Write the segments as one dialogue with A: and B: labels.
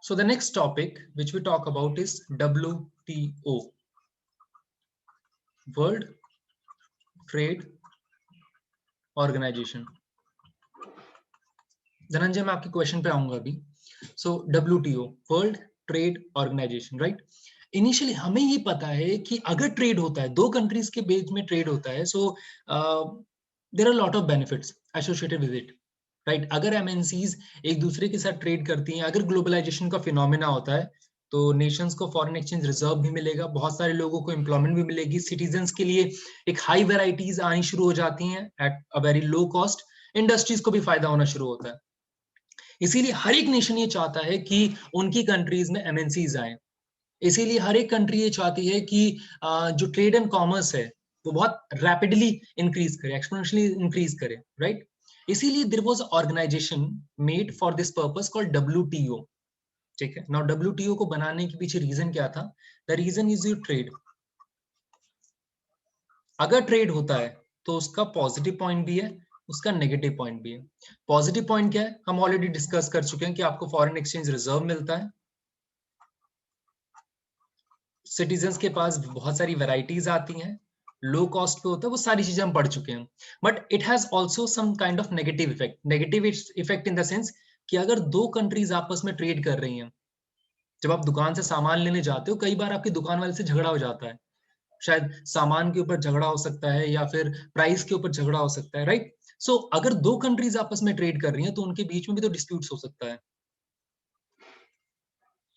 A: So the next topic which we talk about is WTO, World Trade Organization. Dhananjay मैं आपके question पे आऊंगा अभी. So WTO, World Trade Organization, right? Initially हमें ये पता है कि अगर ट्रेड होता है, दो कंट्रीज के बीच में ट्रेड होता है, so there are lot of benefits associated with it, right? अगर एमएनसीज एक दूसरे के साथ ट्रेड करती हैं, अगर ग्लोबलाइजेशन का फिनोमेना होता है, तो नेशंस को फॉरेन एक्सचेंज रिजर्व भी मिलेगा, बहुत सारे लोगों को एम्प्लॉयमेंट भी मिलेगी, सिटीजन्स के लिए एक हाई वेराइटीज आनी शुरू हो जाती हैं at a very low cost, industries को भी फायदा होना शुरू होता है. इसीलिए हर एक नेशन ये चाहता है कि उनकी कंट्रीज में एमएनसीज आए. इसीलिए हर एक कंट्री ये चाहती है कि जो ट्रेड एंड कॉमर्स है वो बहुत रैपिडली इंक्रीज करे, एक्सपोनेंशियली इंक्रीज करे, राइट? इसीलिए there was organization made for this purpose called WTO. ठीक है. नाउ WTO को बनाने के पीछे रीजन क्या था? The reason is your trade. अगर ट्रेड होता है तो उसका पॉजिटिव पॉइंट भी है, उसका नेगेटिव पॉइंट भी है. पॉजिटिव पॉइंट क्या है? हम ऑलरेडी डिस्कस कर चुके हैं कि आपको फॉरेन एक्सचेंज रिजर्व मिलता है, सिटीजन्स के पास बहुत सारी वैरायटीज आती हैं, लो कॉस्ट पे होता है, वो सारी चीजें हम पढ़ चुके हैं. But it has also some kind of negative effect. Negative effect in the sense कि अगर दो कंट्रीज आपस में ट्रेड कर रही हैं, जब आप दुकान से सामान लेने जाते हो, कई बार आपकी दुकान वाले से झगड़ा हो जाता है. शायद सामान के ऊपर झगड़ा हो सकता है या फिर प्राइस के ऊपर झगड़ा हो सकता है, राइट? सो अगर दो कंट्रीज आपस में ट्रेड कर रही हैं तो उनके बीच में भी तो डिस्प्यूट्स हो सकता है.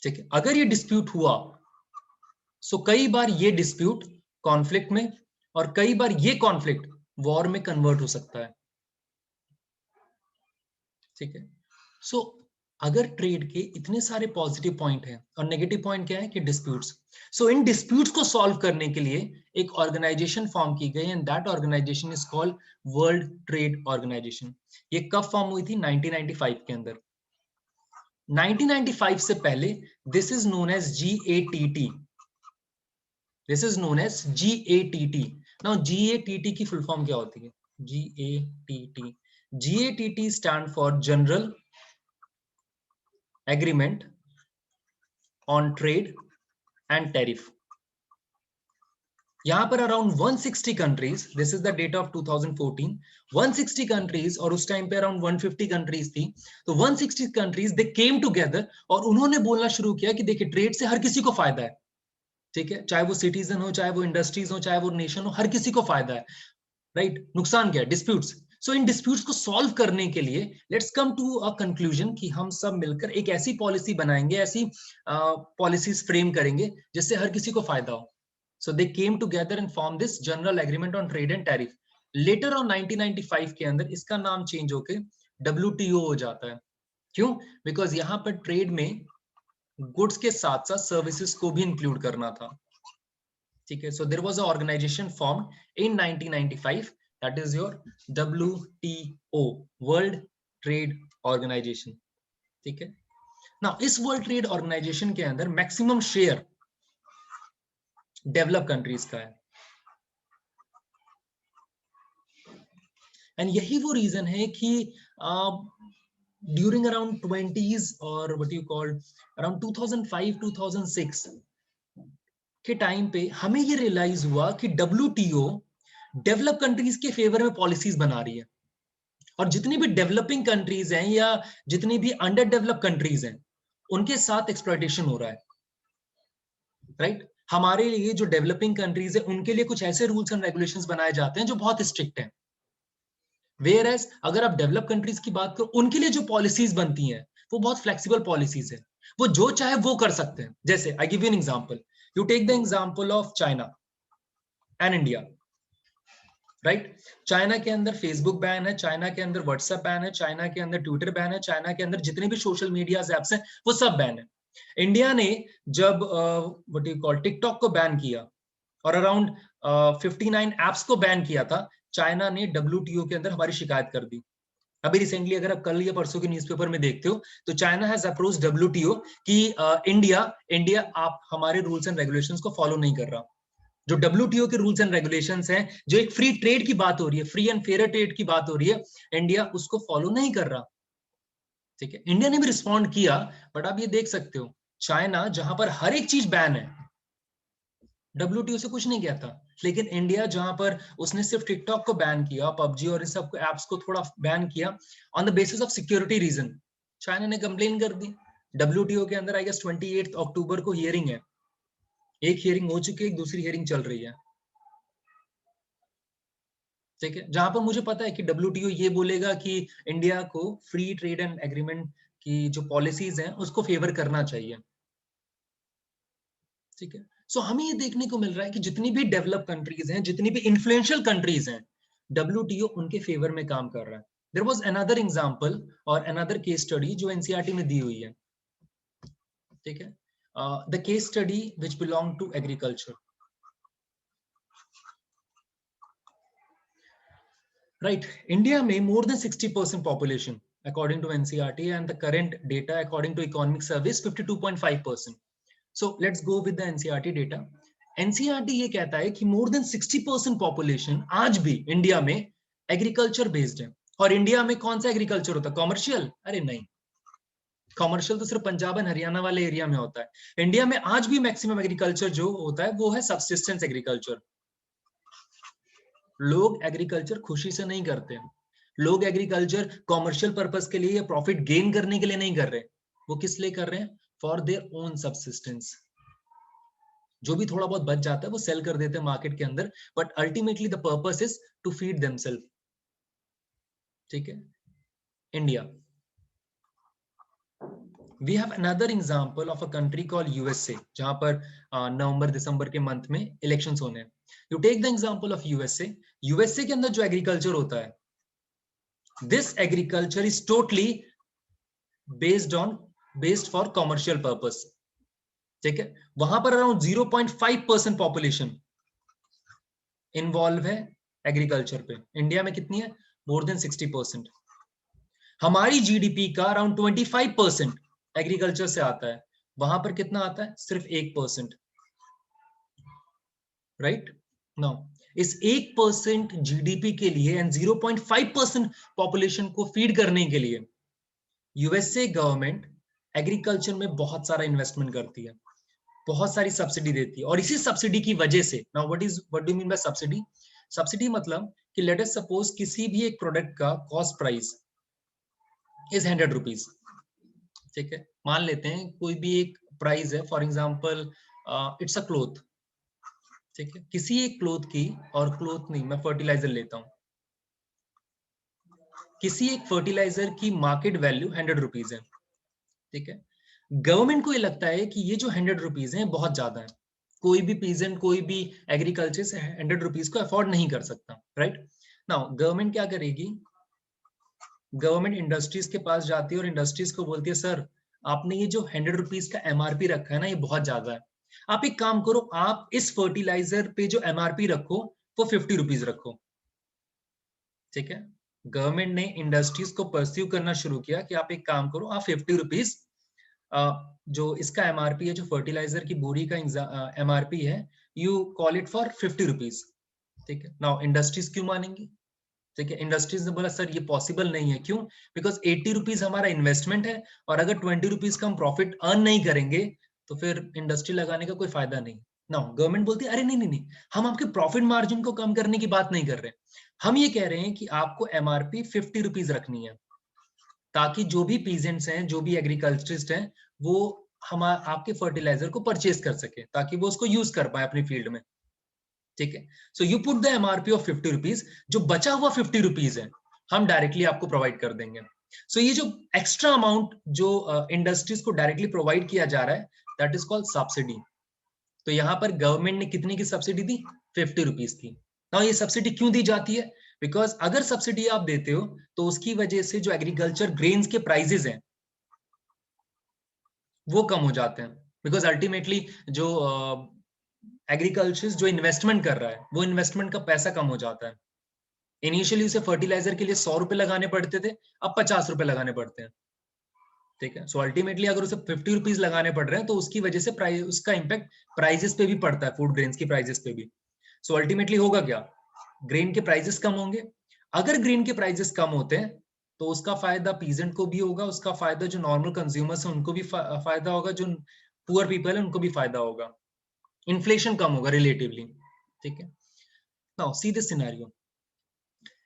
A: ठीक है. अगर ये डिस्प्यूट हुआ, सो कई बार ये डिस्प्यूट कॉन्फ्लिक्ट में, और कई बार ये कॉन्फ्लिक्ट वॉर में कन्वर्ट हो सकता है. ठीक है. सो अगर ट्रेड के इतने सारे पॉजिटिव पॉइंट हैं और नेगेटिव पॉइंट क्या है कि डिस्प्यूट्स, सो इन डिस्प्यूट्स को सॉल्व करने के लिए एक ऑर्गेनाइजेशन फॉर्म की गई and that organization is called world trade organization. ये कब फॉर्म हुई थी? 1995 के अंदर. 1995 से पहले this is known as GATT. This is known as GATT. Now GATT की फुल फॉर्म क्या होती है? GATT. GATT stand for General Agreement on Trade and Tariff. यहाँ पर around 160 countries, this is the data of 2014, 160 countries, और उस time पे around 150 countries थी. तो 160 कंट्रीज दे केम टुगेदर और उन्होंने बोलना शुरू किया कि देखिए ट्रेड से हर किसी को फायदा है. ठीक है. चाहे वो सिटीजन हो, चाहे वो इंडस्ट्रीज हो, चाहे वो नेशन हो, हर किसी को फायदा है, राइट? नुकसान क्या है? डिस्प्यूट्स. सो इन डिस्प्यूट्स को सॉल्व करने के लिए let's come to a conclusion कि हम सब मिलकर एक ऐसी पॉलिसी बनाएंगे, ऐसी पॉलिसीज फ्रेम करेंगे जिससे हर किसी को फायदा हो. So they came together and form this general agreement on trade and tariff. Later on 1995 के अंदर इसका नाम चेंज होके WTO हो जाता है. क्यों? बिकॉज यहाँ पर ट्रेड में गुड्स के साथ साथ सर्विसेज को भी इंक्लूड करना था. ठीक है. So there was a organization formed in 1995, that is your WTO, world trade organization. ठीक है. नाउ इस वर्ल्ड ट्रेड ऑर्गेनाइजेशन के अंदर मैक्सिमम शेयर डेवलप कंट्रीज का है. एंड यही वो रीजन है कि ड्यूरिंग अराउंड 20s और व्हाट यू कॉल्ड अराउंड 2005 2006 के टाइम पे हमें ये रियलाइज हुआ कि WTO डेवलप कंट्रीज के फेवर में पॉलिसीज बना रही है, और जितनी भी डेवलपिंग कंट्रीज हैं या जितनी भी अंडर डेवलप कंट्रीज हैं उनके साथ एक्सप्लॉयटेशन हो रहा है, राइट? हमारे लिए जो डेवलपिंग कंट्रीज है उनके लिए कुछ ऐसे रूल्स एंड रेगुलेशंस बनाए जाते हैं जो बहुत स्ट्रिक्ट हैं, वेयर एज अगर आप डेवलप कंट्रीज की बात करो उनके लिए जो पॉलिसीज बनती हैं वो बहुत फ्लेक्सिबल पॉलिसीज है, वो जो चाहे वो कर सकते हैं. जैसे I give you an example, you take the example of China and India, right? China के अंदर फेसबुक बैन है, चाइना के अंदर व्हाट्सएप बैन है, चाइना के अंदर ट्विटर बैन है, चाइना के अंदर जितने भी सोशल मीडिया एप्स हैं वो सब बैन है. इंडिया ने जब व्हाट यू कॉल टिकटॉक को बैन किया और अराउंड 59 एप्स को बैन किया था, चाइना ने WTO के अंदर हमारी शिकायत कर दी. अभी रिसेंटली अगर आप कल या परसों के न्यूज़पेपर में देखते हो तो चाइना हैज अप्रोच्ड WTO कि इंडिया आप हमारे रूल्स एंड रेगुलेशंस को फॉलो नहीं कर रहा. जो WTO के रूल्स एंड रेगुलेशंस हैं, जो एक फ्री ट्रेड की बात हो रही है, फ्री एंड फेयर ट्रेड की बात हो रही है, इंडिया उसको फॉलो नहीं कर रहा. ठीक है, इंडिया ने भी रिस्पॉन्ड किया, बट आप ये देख सकते हो चाइना जहां पर हर एक चीज बैन है, WTO से कुछ नहीं किया था, लेकिन इंडिया जहां पर उसने सिर्फ टिकटॉक को बैन किया, पबजी और इन सब एप्स को थोड़ा बैन किया on the basis of security reason, China ने कंप्लेन कर दी। WTO के अंदर आई गेस 28 अक्टूबर को हियरिंग है, एक हियरिंग हो चुकी है, एक दूसरी हियरिंग चल रही है। ठीक है, जहां पर मुझे पता है कि WTO ये बोलेगा कि इंडिया को फ्री ट्रेड एंड एग्रीमेंट की जो पॉलिसीज हैं उसको फेवर करना चाहिए। ठीक है, सो हमें ये देखने को मिल रहा है कि जितनी भी डेवलप कंट्रीज हैं, जितनी भी इन्फ्लुएंशियल कंट्रीज हैं, WTO उनके फेवर में काम कर रहा है। देयर वाज अनदर एग्जांपल और अनदर केस स्टडी जो एनसीईआरटी में दी हुई है। ठीक है, the case study which belong to agriculture. Right, India में more than 60% population according to NCERT and the current data according to economic service 52.5%. So let's go with the NCERT data. NCERT ये कहता है कि more than 60% population आज भी India में agriculture based है। और इंडिया में कौन सा एग्रीकल्चर होता है? कॉमर्शियल? अरे नहीं, कॉमर्शियल तो सिर्फ पंजाब एंड हरियाणा वाले एरिया में होता है। इंडिया में आज भी मैक्सिमम एग्रीकल्चर जो होता है वो है सबसिस्टेंस एग्रीकल्चर। लोग एग्रीकल्चर खुशी से नहीं करते, लोग एग्रीकल्चर कॉमर्शियल पर्पस के लिए या प्रॉफिट गेन करने के लिए नहीं कर रहे, वो किस लिए कर रहे हैं? For their own subsistence. जो भी थोड़ा बहुत बच जाता है वो सेल कर देते हैं मार्केट के अंदर, but ultimately the purpose is to feed themselves. ठीक है, India, we have another example of a country called USA, जहां पर नवंबर दिसंबर के मंथ में इलेक्शंस होने हैं। You take the example of USA. USA के अंदर जो एग्रीकल्चर होता है, this agriculture is totally based for commercial purpose। ठीक है, वहां पर अराउंड 0.5% पॉपुलेशन इन्वॉल्व है एग्रीकल्चर पे। इंडिया में कितनी है? मोर देन 60%। हमारी जीडीपी का अराउंड 25% एग्रीकल्चर से आता है, वहां पर कितना आता है? सिर्फ 1%। राइट नाउ, इस 1% जीडीपी के लिए एंड 0.5% पॉपुलेशन को फीड करने के लिए यूएसए गवर्नमेंट एग्रीकल्चर में बहुत सारा इन्वेस्टमेंट करती है, बहुत सारी सब्सिडी देती है। और इसी सब्सिडी की वजह से, now what do mean by subsidy? Subsidy मतलब कि लेट अस सपोज किसी भी एक प्रोडक्ट का कॉस्ट प्राइस इज 100 रुपीज। ठीक है, मान लेते हैं कोई भी एक प्राइस है, for example it's a cloth. ठीक है, किसी एक क्लोथ की, और क्लोथ नहीं, मैं फर्टिलाइजर लेता हूं, किसी एक फर्टिलाइजर की मार्केट वैल्यू 100 रुपीज है। ठीक है, गवर्नमेंट को ये लगता है कि ये जो 100 रुपीज है बहुत ज्यादा है, कोई भी पीजेंट, कोई भी एग्रीकल्चर से 100 रुपीज को अफोर्ड नहीं कर सकता। राइट नाउ, गवर्नमेंट क्या करेगी? गवर्नमेंट इंडस्ट्रीज के पास जाती है और इंडस्ट्रीज को बोलती है, सर आपने ये जो 100 रुपीज का एमआरपी रखा है ना, ये बहुत ज्यादा है, आप एक काम करो, आप इस फर्टिलाइजर पे जो एमआरपी रखो वो 50 रुपीज रखो। ठीक है, गवर्नमेंट ने इंडस्ट्रीज को परस्यू करना शुरू किया कि आप एक काम करो, आप 50 रुपीज जो इसका एमआरपी है, जो फर्टिलाइजर की बोरी का एमआरपी है, you call it for 50 rupees. ठीक है, नाउ इंडस्ट्रीज क्यों मानेंगी? ठीक है, इंडस्ट्रीज ने बोला सर ये पॉसिबल नहीं है। क्यों? बिकॉज 80 रुपीज हमारा इन्वेस्टमेंट है, और अगर 20 रुपीज का हम प्रॉफिट अर्न नहीं करेंगे तो फिर इंडस्ट्री लगाने का कोई फायदा नहीं। नाउ गवर्नमेंट बोलती है अरे नहीं नहीं नहीं, हम आपके प्रॉफिट मार्जिन को कम करने की बात नहीं कर रहे, हम ये कह रहे हैं कि आपको एमआरपी 50 रुपीज रखनी है, ताकि जो भी पीजेंट्स हैं, जो भी एग्रीकल्चरिस्ट हैं, वो हम आपके फर्टिलाइजर को परचेज कर सके, ताकि वो उसको यूज कर पाए अपनी फील्ड में। ठीक है, so you put the MRP of 50 rupees, जो बचा हुआ 50 रुपीज है हम डायरेक्टली आपको प्रोवाइड कर देंगे। सो ये जो एक्स्ट्रा अमाउंट जो इंडस्ट्रीज को डायरेक्टली प्रोवाइड किया जा रहा है, दैट इज कॉल्ड सब्सिडी। तो यहाँ पर गवर्नमेंट ने कितने की सब्सिडी दी? 50 रुपीज की। ना ये सब्सिडी क्यों दी जाती है? बिकॉज अगर सब्सिडी आप देते हो तो उसकी वजह से जो एग्रीकल्चर ग्रेन्स के प्राइसेस हैं वो कम हो जाते हैं। बिकॉज अल्टीमेटली जो एग्रीकल्चर जो इन्वेस्टमेंट कर रहा है, वो इन्वेस्टमेंट का पैसा कम हो जाता है। इनिशियली उसे फर्टिलाइजर के लिए 100 रुपए लगाने पड़ते थे, अब 50 रुपए लगाने पड़ते हैं। ठीक है, सो अल्टीमेटली अगर उसे 50 रुपीज लगाने पड़ रहे हैं तो उसकी वजह से प्राइस, उसका इम्पैक्ट प्राइजेस पे भी पड़ता है, फूड ग्रेन्स की प्राइजेस पे भी। सो अल्टीमेटली होगा क्या? ग्रेन के प्राइजेस कम होंगे। अगर ग्रेन के प्राइजेस कम होते हैं तो उसका फायदा पीजेंट को भी होगा, उसका फायदा जो नॉर्मल कंज्यूमर्स हैं उनको भी फायदा होगा, जो पुअर पीपल है उनको भी फायदा होगा, इन्फ्लेशन कम होगा रिलेटिवली, ठीक है। नाउ सी दिस सिनेरियो,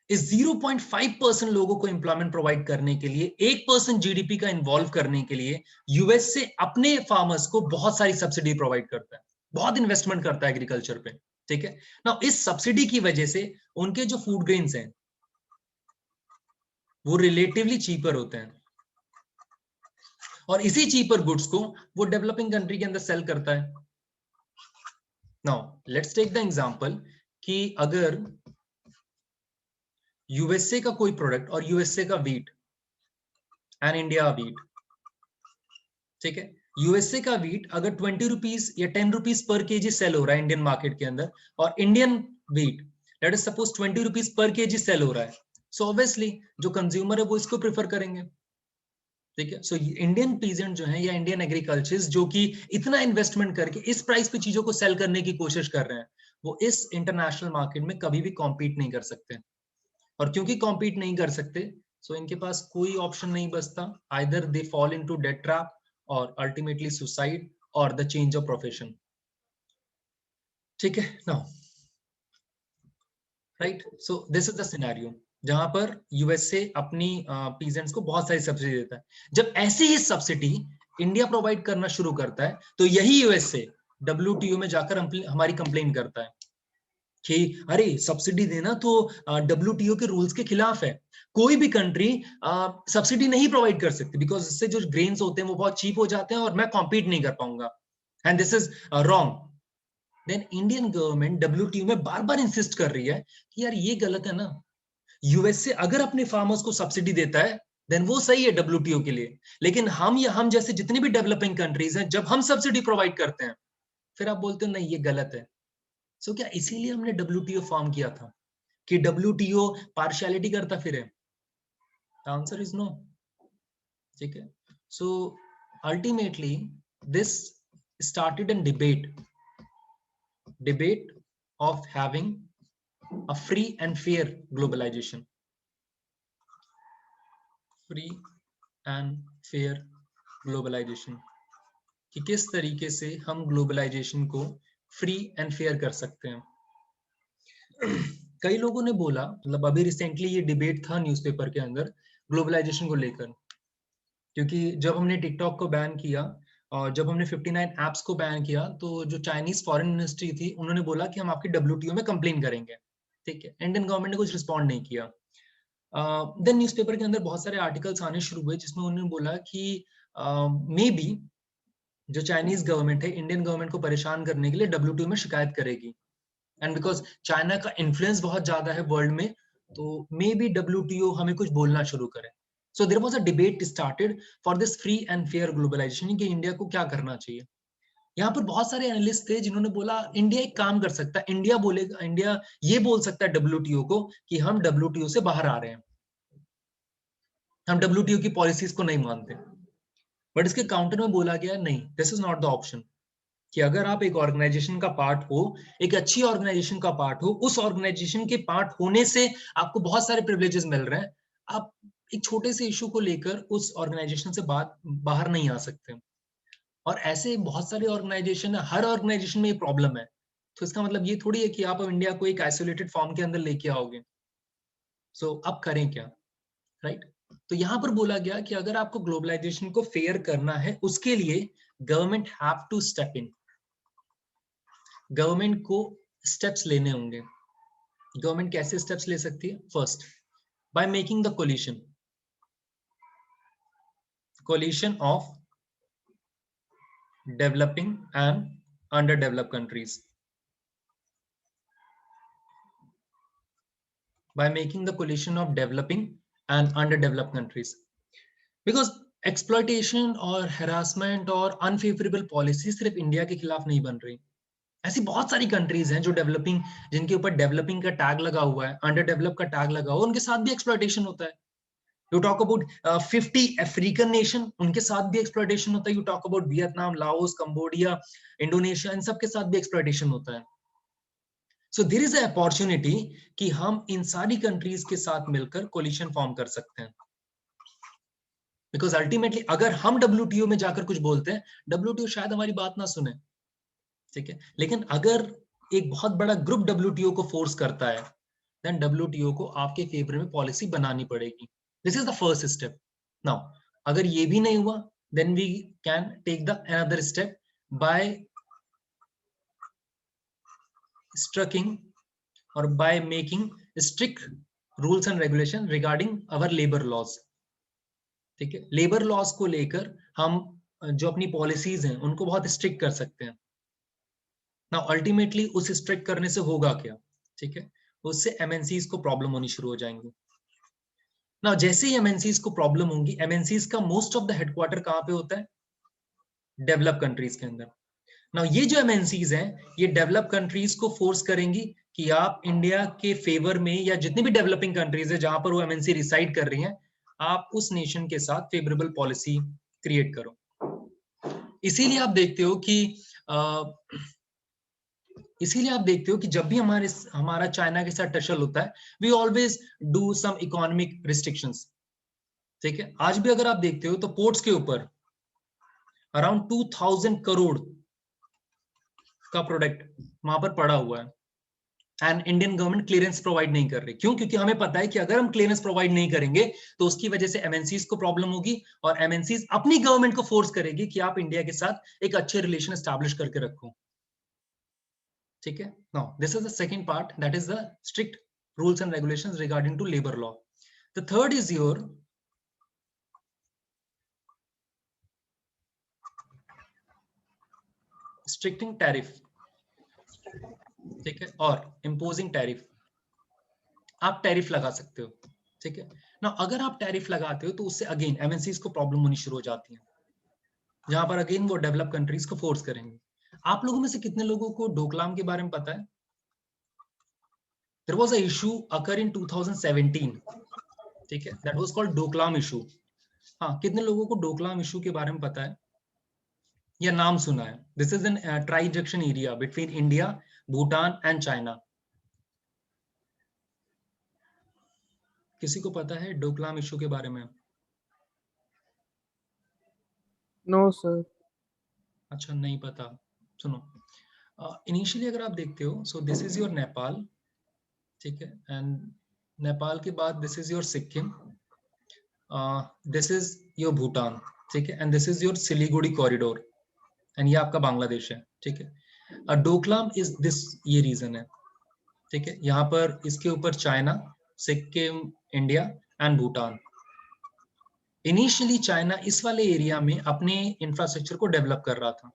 A: इस 0.5% लोगों को एम्प्लॉयमेंट प्रोवाइड करने के लिए, 1% जीडीपी का इन्वॉल्व करने के लिए यूएस से अपने फार्मर्स को बहुत सारी सब्सिडी प्रोवाइड करता है, बहुत इन्वेस्टमेंट करता है एग्रीकल्चर पे, ठीक है ना। इस सब्सिडी की वजह से उनके जो फूड ग्रेन्स हैं वो रिलेटिवली चीपर होते हैं, और इसी चीपर गुड्स को वो डेवलपिंग कंट्री के अंदर सेल करता है। Now let's take the example कि अगर यूएसए का कोई प्रोडक्ट और यूएसए का वीट एंड इंडिया वीट, ठीक है, यूएसए का वीट अगर 20 रुपीज या 10 रुपीज पर केजी सेल हो रहा है इंडियन मार्केट के अंदर, और Indian wheat let us suppose 20 rupees पर केजी सेल हो रहा है, सो ऑब्वियसली जो कंज्यूमर है वो इसको प्रेफर करेंगे, ठीक है। सो इंडियन पीजेंट जो है या इंडियन एग्रीकल्चर जो कि इतना इन्वेस्टमेंट करके इस प्राइस पे चीजों को सेल करने की कोशिश कर रहे हैं, वो इस इंटरनेशनल मार्केट में कभी भी कॉम्पीट नहीं कर सकते, और क्योंकि कॉम्पीट नहीं कर सकते सो इनके पास कोई ऑप्शन नहीं बचता, either they fall into debt trap और अल्टीमेटली सुसाइड और द चेंज ऑफ प्रोफेशन, ठीक है। Now right, so this is the scenario जहां पर यूएसए अपनी पीजेंट्स को बहुत सारी सब्सिडी देता है। जब ऐसी ही सब्सिडी इंडिया प्रोवाइड करना शुरू करता है तो यही यूएसए डब्ल्यूटीओ में जाकर हमारी कंप्लेन करता है कि अरे सब्सिडी देना तो डब्ल्यूटीओ के रूल्स के खिलाफ है, कोई भी कंट्री सब्सिडी नहीं प्रोवाइड कर सकती बिकॉज इससे जो ग्रेन्स होते हैं वो बहुत चीप हो जाते हैं और मैं कॉम्पीट नहीं कर पाऊंगा, and this is wrong. Then Indian government WTO में बार बार इंसिस्ट कर रही है कि यार ये गलत है ना, यूएसए अगर अपने फार्मर्स को सब्सिडी देता है देन वो सही है डब्ल्यूटीओ के लिए, लेकिन हम या हम जैसे जितनी भी डेवलपिंग कंट्रीज हैं जब हम सब्सिडी प्रोवाइड करते हैं फिर आप बोलते हो नहीं ये गलत है। सो क्या इसीलिए हमने डब्ल्यूटीओ फॉर्म किया था कि डब्ल्यूटीओ पार्शियलिटी करता फिर है? आंसर इज नो, ठीक है। So ultimately this started an debate of having a free and fair globalization, free and fair globalization, कि किस तरीके से हम ग्लोबलाइजेशन को फ्री एंड फेयर कर सकते हैं। कई लोगों ने बोला, मतलब अभी रिसेंटली ये डिबेट था न्यूज़पेपर के अंदर ग्लोबलाइजेशन को लेकर, क्योंकि जब हमने टिकटॉक को बैन किया और जब हमने 59 एप्स को बैन किया तो जो चाइनीज फॉरेन मिनिस्ट्री थी उन्होंने बोला कि हम आपकी डब्ल्यूटीओ में कंप्लेन करेंगे, ठीक है। इंडियन गवर्नमेंट ने कुछ रिस्पॉन्ड नहीं किया। देन न्यूज़पेपर के अंदर बहुत सारे आर्टिकल्स आने शुरू हुए जिसमें उन्होंने बोला कि मे बी जो चाइनीज गवर्नमेंट है इंडियन गवर्नमेंट को परेशान करने के लिए डब्ल्यूटीओ में शिकायत करेगी, एंड बिकॉज चाइना का इन्फ्लुएंस बहुत ज्यादा है वर्ल्ड में तो मे बी डब्ल्यूटीओ हमें कुछ बोलना शुरू करे। So there was a debate started for this free and fair globalization कि इंडिया को क्या करना चाहिए। यहाँ पर बहुत सारे एनालिस्ट थे जिन्होंने बोला इंडिया एक काम कर सकता है, इंडिया बोलेगा, इंडिया ये बोल सकता है डब्ल्यूटीओ को कि हम डब्ल्यूटीओ से बाहर आ रहे हैं, हम डब्ल्यूटीओ की पॉलिसीज को नहीं मानते। बट इसके काउंटर में बोला गया नहीं, this is not the option, कि अगर आप एक ऑर्गेनाइजेशन का पार्ट हो, एक अच्छी ऑर्गेनाइजेशन का पार्ट हो, उस ऑर्गेनाइजेशन के पार्ट होने से आपको बहुत सारे प्रिविलेजेस मिल रहे हैं, आप एक छोटे से इशू को लेकर उस ऑर्गेनाइजेशन से बाहर नहीं आ सकते। और ऐसे बहुत सारे ऑर्गेनाइजेशन है, हर ऑर्गेनाइजेशन में ये प्रॉब्लम है, तो इसका मतलब ये थोड़ी है कि आप इंडिया को एक आइसोलेटेड फॉर्म के अंदर लेके आओगे। सो अब करें क्या, राइट? तो यहां पर बोला गया कि अगर आपको ग्लोबलाइजेशन को फेयर करना है उसके लिए government have to step in, government को स्टेप्स लेने होंगे। गवर्नमेंट कैसे स्टेप्स ले सकती है? First, by making the coalition of developing and under developed countries, by making the coalition of developing and underdeveloped countries, because exploitation और harassment और unfavourable policy सिर्फ इंडिया के खिलाफ नहीं बन रही, ऐसी बहुत सारी कंट्रीज हैं जो डेवलपिंग, जिनके ऊपर डेवलपिंग का टैग लगा हुआ है, अंडर डेवलप का टैग लगा हुआ है, उनके साथ भी एक्सप्लॉयटेशन होता है। You talk about 50 African nation, उनके साथ भी एक्सप्लॉयटेशन होता है। You talk about Vietnam, Laos, Cambodia, Indonesia, इन सब के साथ भी एक्सप्लॉयटेशन होता है। So there is a opportunity कि हम इन सारी कंट्रीज के साथ मिलकर कोलिशन फॉर्म कर सकते हैं। बिकॉज अल्टीमेटली अगर हम WTO में जाकर कुछ बोलते हैं, WTO शायद हमारी बात ना सुने, ठीक है, लेकिन अगर एक बहुत बड़ा ग्रुप WTO को फोर्स करता है, देन WTO को आपके फेवर में पॉलिसी बनानी पड़ेगी. This is the first step. Now अगर ये भी नहीं हुआ, then we can take the another step by strucking और by making strict rules and regulation regarding our labour laws. ठीक है, लेबर लॉज को लेकर हम जो अपनी पॉलिसीज हैं उनको बहुत स्ट्रिक्ट कर सकते हैं. ना अल्टीमेटली उस स्ट्रिक्ट करने से होगा क्या, ठीक है, उससे एमएनसीज को प्रॉब्लम होनी शुरू हो जाएंगी. ना जैसे ही एमएनसीज को प्रॉब्लम होंगी, एमएनसीज का मोस्ट ऑफ द हेडक्वार्टर कहां पे होता है? डेवलप कंट्रीज के अंदर. ना ये जो एमएनसीज हैं, ये डेवलप कंट्रीज को फोर्स करेंगी कि आप इंडिया के फेवर में, या जितनी भी डेवलपिंग कंट्रीज है जहां पर वो एमएनसी रिसाइड कर रही हैं, आप उस नेशन के साथ फेवरेबल पॉलिसी क्रिएट करो. इसीलिए आप देखते हो कि जब भी हमारा चाइना के साथ टशल होता है, we always do some economic restrictions. ठीक है, आज भी अगर आप देखते हो तो पोर्ट्स के ऊपर अराउंड 2000 करोड़ का प्रोडक्ट वहां पर पड़ा हुआ है, and Indian government clearance provide नहीं कर रही. क्यों? क्योंकि हमें पता है कि अगर हम क्लियरेंस प्रोवाइड नहीं करेंगे तो उसकी वजह से एमएनसीज को प्रॉब्लम होगी, और एमएनसीज अपनी गवर्नमेंट को फोर्स करेगी कि आप इंडिया के साथ एक अच्छे रिलेशन एस्टैब्लिश करके रखो. ठीक है, now this is the second part, that is the strict rules and regulations regarding to labour law. The third is your stricting tariff. ठीक है, और इम्पोजिंग टैरिफ. आप टैरिफ लगा सकते हो. ठीक है ना, अगर आप टैरिफ लगाते हो तो उससे अगेन एमएनसीज को प्रॉब्लम होनी शुरू हो जाती है, जहां पर अगेन वो डेवलप कंट्रीज को फोर्स करेंगे. आप लोगों में से कितने लोगों को डोकलाम के बारे में पता है? देयर वाज अ इशू अकर इन 2017. ठीक है, that was called Doklam issue. हाँ, कितने लोगों को डोकलाम इशू के बारे में पता है या नाम सुना है? This is an tri junction area between India, Bhutan and China. किसी को पता है डोकलाम इशू के बारे में?
B: No sir.
A: अच्छा, नहीं पता. सुनो, इनिशियली अगर आप देखते हो, so this is your Nepal. ठीक है, एंड नेपाल के बाद this is your Sikkim, this is your Bhutan. ठीक है, and this is your Siliguri corridor, and ये आपका बांग्लादेश है. ठीक है, डोकलाम इज दिस, ये रीजन है. ठीक है, यहाँ पर इसके ऊपर China, Sikkim, India and Bhutan. Initially China इस वाले एरिया में अपने इंफ्रास्ट्रक्चर को डेवलप कर रहा था,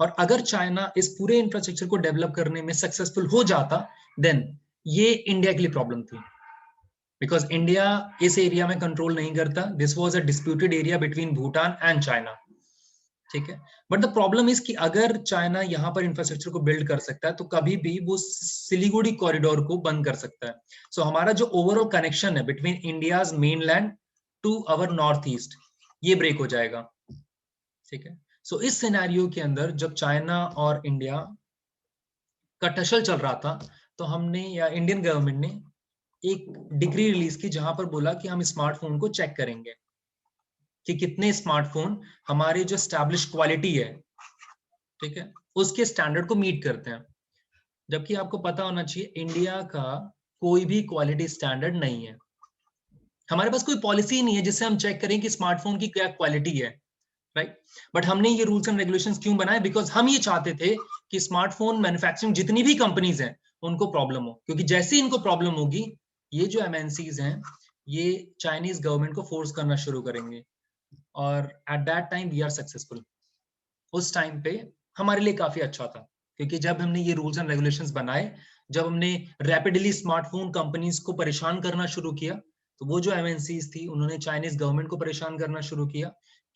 A: और अगर चाइना इस पूरे इंफ्रास्ट्रक्चर को डेवलप करने में सक्सेसफुल हो जाता, देन ये इंडिया के लिए प्रॉब्लम थी, बिकॉज इंडिया इस एरिया में कंट्रोल नहीं करता. This was a disputed area between Bhutan and China. ठीक है, बट द प्रॉब्लम इज कि अगर चाइना यहाँ पर इंफ्रास्ट्रक्चर को बिल्ड कर सकता है, तो कभी भी वो सिलीगुड़ी कॉरिडोर को बंद कर सकता है. सो हमारा जो ओवरऑल कनेक्शन है between India's mainland to our north east, ये ब्रेक हो जाएगा. ठीक है, सो इस सिनेरियो के अंदर जब चाइना और इंडिया का टशल चल रहा था, तो हमने, या इंडियन गवर्नमेंट ने एक डिक्री रिलीज की, जहां पर बोला कि हम स्मार्टफोन को चेक करेंगे कि कितने स्मार्टफोन हमारे जो स्टैब्लिश क्वालिटी है, ठीक है, उसके स्टैंडर्ड को मीट करते हैं. जबकि आपको पता होना चाहिए, इंडिया का कोई भी क्वालिटी स्टैंडर्ड नहीं है. हमारे पास कोई पॉलिसी नहीं है जिससे हम चेक करें कि स्मार्टफोन की क्या क्वालिटी है, राइट. बट हमने ये रूल्स एंड रेगुलेशंस क्यों बनाए? बिकॉज हम ये चाहते थे कि स्मार्टफोन मैन्युफैक्चरिंग जितनी भी कंपनीज हैं उनको प्रॉब्लम हो, क्योंकि जैसे ही इनको प्रॉब्लम होगी, ये जो एमएनसीज हैं, ये चाइनीज गवर्नमेंट को फोर्स करना शुरू करेंगे, और at that time we are successful. उस टाइम पे हमारे लिए काफी अच्छा था, क्योंकि जब हमने ये रूल्स एंड रेगुलेशंस बनाए, जब हमने रैपिडली स्मार्टफोन कंपनीज को परेशान करना शुरू किया, तो वो जो एमएनसीज थी, उन्होंने चाइनीज गवर्नमेंट को परेशान करना शुरू किया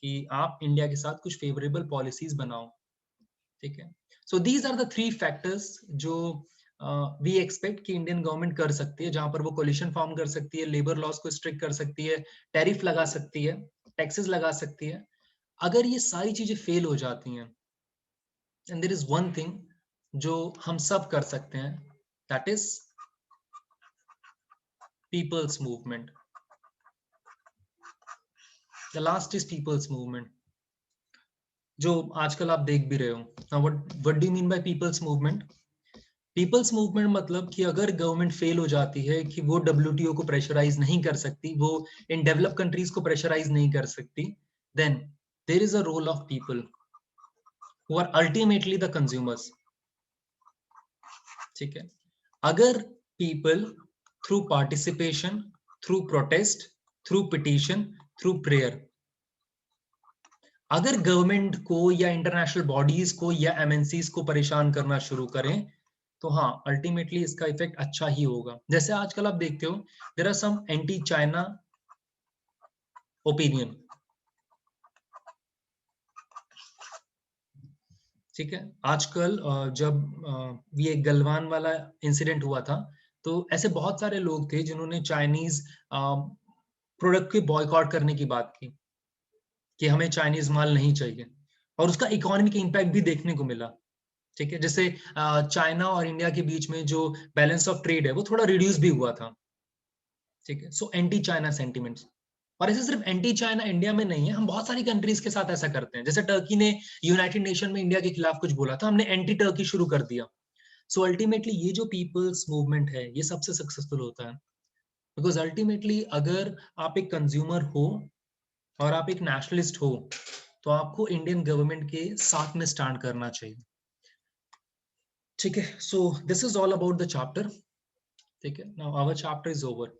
A: कि आप इंडिया के साथ कुछ फेवरेबल पॉलिसीज बनाओ. ठीक है, so these are the 3 factors जो वी एक्सपेक्ट कि इंडियन गवर्नमेंट कर सकती है, जहां पर वो कोलिशन फॉर्म कर सकती है, लेबर लॉज को स्ट्रिक्ट कर सकती है, टैरिफ लगा सकती है, टैक्सेस लगा सकती है. अगर ये सारी चीजें फेल हो जाती हैं, and there is one thing जो हम सब कर सकते हैं, that is people's movement. The last is people's movement, जो आजकल आप देख भी रहे हो। Now what do you mean by people's movement? People's movement मतलब कि अगर गवर्नमेंट फेल हो जाती है कि वो डब्ल्यूटीओ को प्रेशराइज नहीं कर सकती, वो इन डेवलप कंट्रीज को प्रेशराइज नहीं कर सकती, then there is a role of people who are ultimately the consumers. ठीक है, अगर people through participation, through protest, through petition, through prayer, अगर गवर्नमेंट को या इंटरनेशनल बॉडीज को या एमएनसीज को परेशान करना शुरू करें, तो हाँ अल्टीमेटली इसका इफेक्ट अच्छा ही होगा। जैसे आजकल आप देखते हो there are some anti China opinion, ठीक है। आजकल जब ये गलवान वाला इंसिडेंट हुआ था, तो ऐसे बहुत सारे लोग थे जिन्होंने चाइनीज प्रोडक्ट के बॉयकॉट करने की बात की कि हमें चाइनीज माल नहीं चाहिए, और उसका इकोनॉमिक इंपैक्ट भी देखने को मिला। ठीक है, जैसे चाइना और इंडिया के बीच में जो बैलेंस ऑफ ट्रेड है वो थोड़ा रिड्यूस भी हुआ था। ठीक है, सो एंटी चाइना सेंटिमेंट्स, और ऐसे सिर्फ एंटी चाइना इंडिया में नहीं है, हम बहुत सारी कंट्रीज के साथ ऐसा करते हैं। जैसे टर्की ने यूनाइटेड नेशन में इंडिया के खिलाफ कुछ बोला था, हमने एंटी टर्की शुरू कर दिया। सो अल्टीमेटली ये जो पीपल्स मूवमेंट है ये सबसे सक्सेसफुल होता है, बिकॉज अल्टीमेटली अगर आप एक कंज्यूमर हो और आप एक नेशनलिस्ट हो, तो आपको इंडियन गवर्नमेंट के साथ में स्टैंड करना चाहिए। ठीक है, so this is all about the chapter. ठीक है, now our chapter is over.